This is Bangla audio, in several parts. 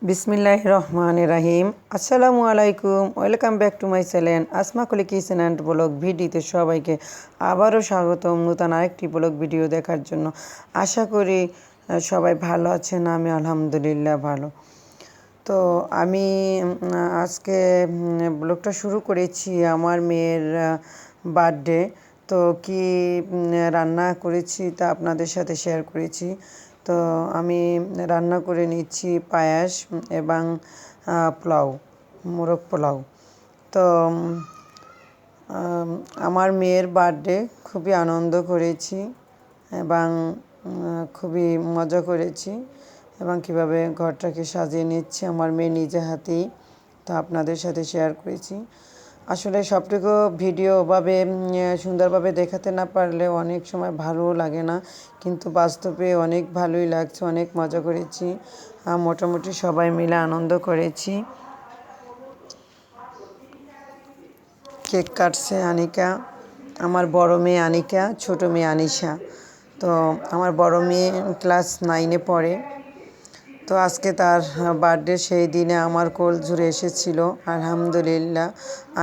বিসমিল্লাহির রহমানির রহিম। আসসালামু আলাইকুম, welcome back to my channel Asma কুলি কিচেন অ্যান্ড ব্লগ ভিডিওতে সবাইকে আবারও স্বাগতম নতুন আরেকটি ব্লগ ভিডিও দেখার জন্য। আশা করি সবাই ভালো আছেন, আমি আলহামদুলিল্লাহ ভালো। তো আমি আজকে ব্লগটা শুরু করেছি আমার মেয়ের বার্থডে। তো কি রান্না করেছি তা আপনাদের সাথে শেয়ার করেছি। তো আমি রান্না করে নিচ্ছি পায়াস এবং পোলাও, মোরগ পোলাও। তো আমার মেয়ের বার্থডে খুবই আনন্দ করেছি এবং খুবই মজা করেছি এবং কীভাবে ঘরটাকে সাজিয়ে নিচ্ছি আমার মেয়ে নিজে হাতেই, তা আপনাদের সাথে শেয়ার করেছি। আসলে সবটুকু ভিডিও ওভাবে সুন্দরভাবে দেখাতে না পারলে অনেক সময় ভালোও লাগে না, কিন্তু বাস্তবে অনেক ভালোই লাগছে, অনেক মজা করেছি, মোটামুটি সবাই মিলে আনন্দ করেছি। কেক কাটছে আনিকা, আমার বড় মেয়ে আনিকা, ছোট মেয়ে আনিশা। তো আমার বড় মেয়ে ক্লাস 9-এ পড়ে। তো আজকে তার বার্থডে, সেই দিনে আমার কোল জুড়ে এসেছিল। আলহামদুলিল্লাহ,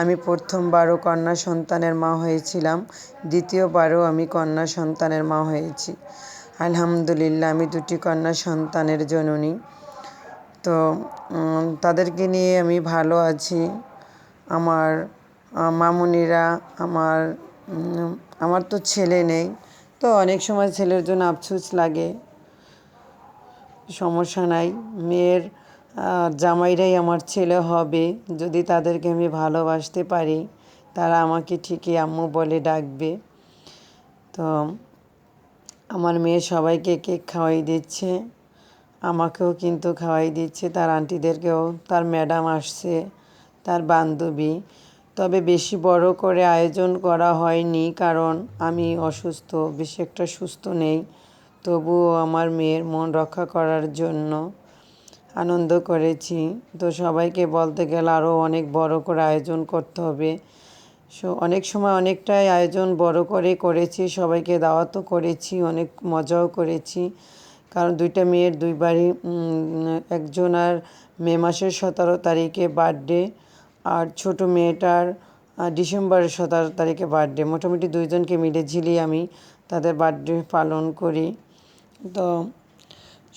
আমি প্রথমবারও কন্যা সন্তানের মা হয়েছিলাম, দ্বিতীয়বারও আমি কন্যা সন্তানের মা হয়েছি। আলহামদুলিল্লাহ, আমি দুটি কন্যা সন্তানের জননী। তো তাদেরকে নিয়ে আমি ভালো আছি। আমার মামুনিরা, আমার তো ছেলে নেই, তো অনেক সময় ছেলের জন্য আফসোস লাগে। সমস্যা নাই, মেয়ের জামাইরাই আমার ছেলে হবে। যদি তাদেরকে আমি ভালোবাসতে পারি, তারা আমাকে ঠিকই আম্মু বলে ডাকবে। তো আমার মেয়ে সবাইকে কেক খাওয়াই দিচ্ছে, আমাকেও কিন্তু খাওয়াই দিচ্ছে, তার আন্টিদেরকেও। তার ম্যাডাম আসছে, তার বান্ধবী। তবে বেশি বড় করে আয়োজন করা হয়নি, কারণ আমি অসুস্থ, বেশি একটা সুস্থ নেই। তবুও আমার মেয়ের মন রক্ষা করার জন্য আনন্দ করেছি। তো সবাইকে বলতে গেলে আরও অনেক বড় করে আয়োজন করতে হবে। অনেক সময় অনেকটাই আয়োজন বড় করে করেছি, সবাইকে দাওয়াতও করেছি, অনেক মজাও করেছি। কারণ দুইটা মেয়ের দুইবারই, একজনের মে মাসের 17 তারিখে বার্থডে, আর ছোট মেয়েটার ডিসেম্বরের 17 তারিখে বার্থডে। মোটামুটি দুইজনকে মিলে ঝিলিয়ে আমি তাদের বার্থডে পালন করি। তো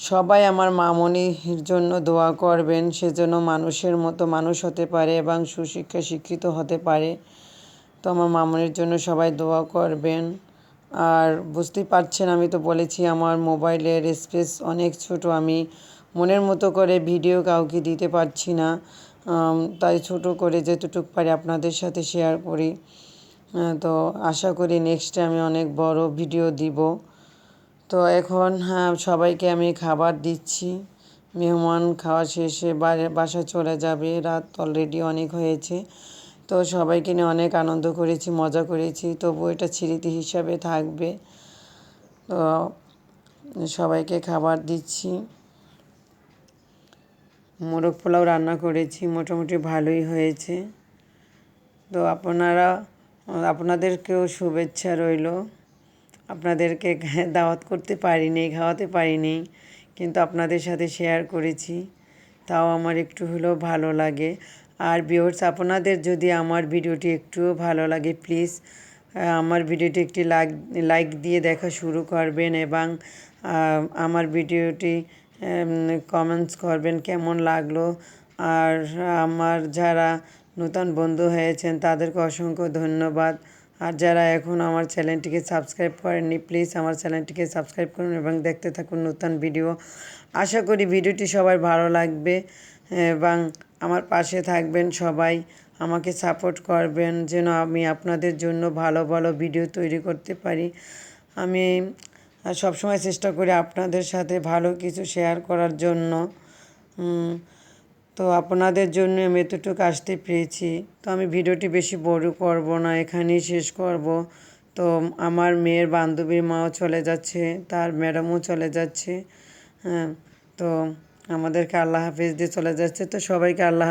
সবাই আমার মামনির জন্য দোয়া করবেন, সে যেন মানুষের মতো মানুষ হতে পারে এবং সুশিক্ষা শিক্ষিত হতে পারে। তো আমার মামনির জন্য সবাই দোয়া করবেন। আর বুঝতেই পারছেন, আমি তো বলেছি আমার মোবাইলের স্পেস অনেক ছোট, আমি মনের মতো করে ভিডিও কাউকে দিতে পারছি না। তাই ছোট করে যেতটুকু পারি আপনাদের সাথে শেয়ার করি। তো আশা করি নেক্সটে আমি অনেক বড় ভিডিও দিব। তো এখন সবাইকে আমি খাবার দিচ্ছি। মেহমান খাওয়া শেষে বাসায় চলে যাবে, রাত অলরেডি অনেক হয়েছে। তো সবাইকে নিয়ে অনেক আনন্দ করেছি, মজা করেছি, তবু এটা স্মৃতি হিসাবে থাকবে। তো সবাইকে খাবার দিচ্ছি। মোরগ পোলাও রান্না করেছি, মোটামুটি ভালোই হয়েছে। তো আপনাদেরকেও শুভেচ্ছা রইল। আপনাদেরকে দাওয়াত করতে পারিনি, খাওয়াতে পারিনি, কিন্তু আপনাদের সাথে শেয়ার করেছি, তাও আমার একটু হলেও ভালো লাগে। আর ভিউয়ার্স, আপনাদের যদি আমার ভিডিওটি একটুও ভালো লাগে, প্লিজ আমার ভিডিওটি একটি লাইক দিয়ে দেখা শুরু করবেন এবং আমার ভিডিওটি কমেন্টস করবেন কেমন লাগলো। আর আমার যারা নতুন বন্ধু হয়েছেন তাদেরকে অসংখ্য ধন্যবাদ। আর যারা এখন আমার চ্যানেলটিকে সাবস্ক্রাইব করেননি, প্লিজ আমার চ্যানেলটিকে সাবস্ক্রাইব করুন এবং দেখতে থাকুন নতুন ভিডিও। আশা করি ভিডিওটি সবার ভালো লাগবে এবং আমার পাশে থাকবেন, সবাই আমাকে সাপোর্ট করবেন যেন আমি আপনাদের জন্য ভালো ভালো ভিডিও তৈরি করতে পারি। আমি সবসময় চেষ্টা করি আপনাদের সাথে ভালো কিছু শেয়ার করার জন্য। তো আপনাদের জন্য আমি এতটুকু আসতে পেরেছি। তো আমি ভিডিওটি বেশি বড় করব না, এখানেই শেষ করব। তো আমার মেয়ের বান্ধবীর মাও চলে যাচ্ছে, তার ম্যাডামও চলে যাচ্ছে। তো আমাদেরকে আল্লাহ হাফেজ দিয়ে চলে যাচ্ছে। তো সবাইকে আল্লাহ